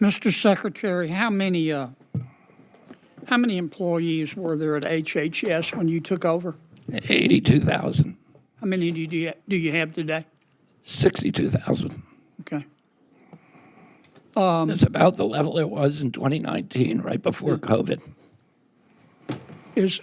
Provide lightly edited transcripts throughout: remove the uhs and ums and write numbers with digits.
Mr. Secretary, how many employees were there at HHS when you took over? 82,000, How many do you have today? 62,000. Okay. It's about the level it was in 2019, right before COVID. Is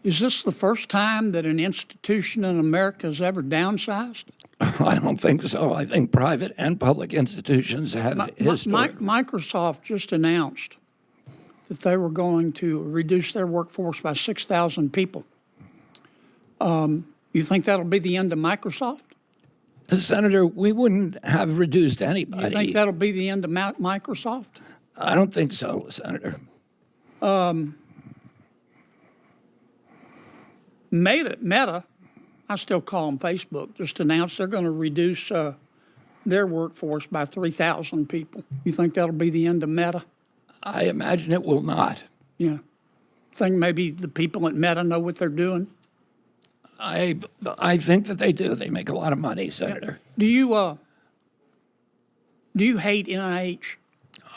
this the first time that an institution in America has ever downsized? I don't think so. I think private and public institutions have historically. Microsoft just announced that they were going to reduce their workforce by 6,000 people. You think that'll be the end of Microsoft? Senator, we wouldn't have reduced anybody. You think that'll be the end of Microsoft? I don't think so, Senator. Meta, I still call them Facebook, just announced they're going to reduce their workforce by 3,000 people. You think that'll be the end of Meta? I imagine it will not. Yeah. Think maybe the people at Meta know what they're doing? I think that they do. They make a lot of money, Senator. Do you hate NIH?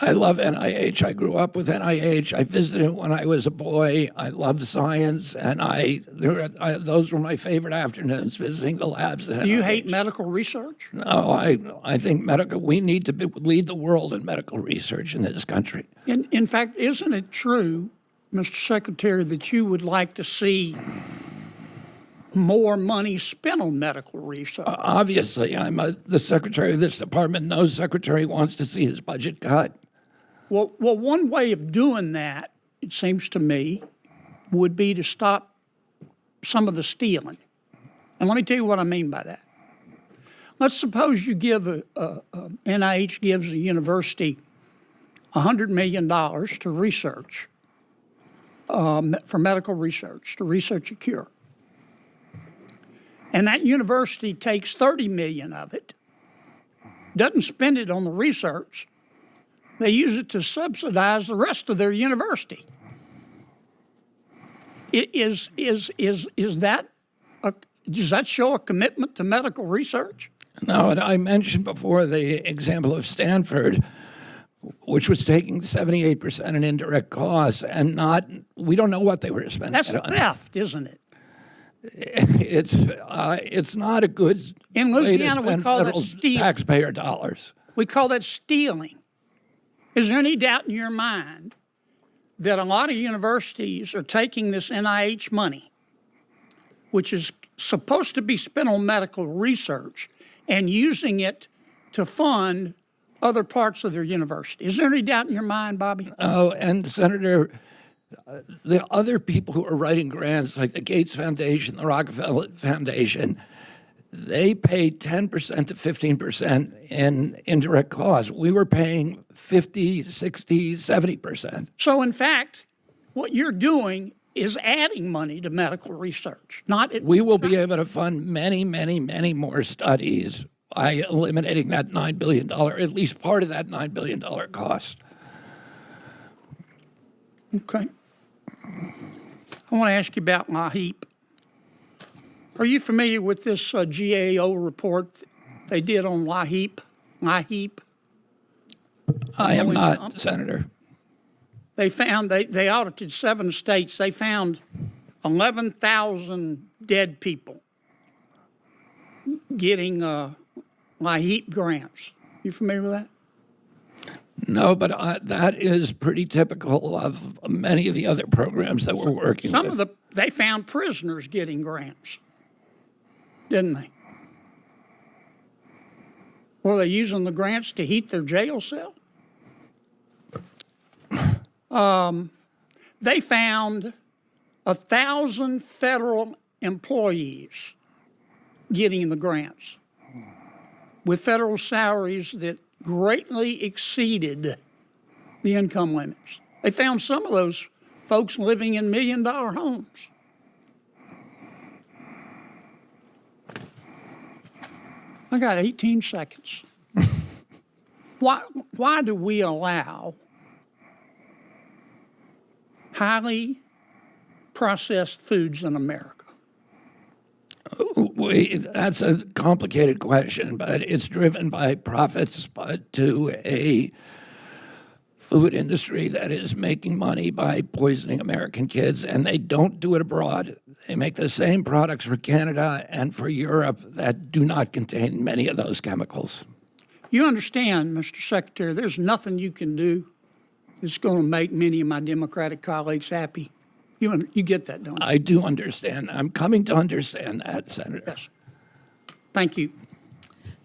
I love NIH. I grew up with NIH. I visited when I was a boy. I loved science, and those were my favorite afternoons, visiting the labs at NIH. Do you hate medical research? No, I think we need to lead the world in medical research in this country. In fact, isn't it true, Mr. Secretary, that you would like to see more money spent on medical research? Obviously, I'm the secretary of this department. No secretary wants to see his budget cut. Well, one way of doing that, it seems to me, would be to stop some of the stealing. And let me tell you what I mean by that. Let's suppose you give NIH gives a university $100 million to research, for medical research, to research a cure. And that university takes $30 million of it, doesn't spend it on the research. They use it to subsidize the rest of their university. Does that show a commitment to medical research? No, and I mentioned before the example of Stanford, which was taking 78% in indirect costs, and we don't know what they were spending. That's theft, isn't it? It's not a good in way Louisiana, to spend we call federal that stealing. taxpayer dollars. We call that stealing. Is there any doubt in your mind that a lot of universities are taking this NIH money, which is supposed to be spent on medical research, and using it to fund other parts of their university? Is there any doubt in your mind, Bobby? Oh, and Senator, the other people who are writing grants, like the Gates Foundation, the Rockefeller Foundation, they paid 10% to 15% in indirect costs. We were paying 50, 60, 70%. So, in fact, what you're doing is adding money to medical research. We will be able to fund many, many, many more studies by eliminating that $9 billion, at least part of that $9 billion cost. Okay. I want to ask you about LAHEAP. Are you familiar with this GAO report they did on LAHEAP? I am not, Senator. They found, they audited 7 states. They found 11,000 dead people getting LAHEAP grants. You familiar with that? No, but that is pretty typical of many of the other programs that we're working with. They found prisoners getting grants, didn't they? Were they using the grants to heat their jail cell? They found 1,000 federal employees getting the grants with federal salaries that greatly exceeded the income limits. They found some of those folks living in $1 million homes. I got 18 seconds. Why do we allow highly processed foods in America? That's a complicated question, but it's driven by profits, but to a food industry that is making money by poisoning American kids, and they don't do it abroad. They make the same products for Canada and for Europe that do not contain many of those chemicals. You understand, Mr. Secretary, there's nothing you can do that's going to make many of my Democratic colleagues happy. You get that, don't you? I do understand. I'm coming to understand that, Senator. Yes. Thank you.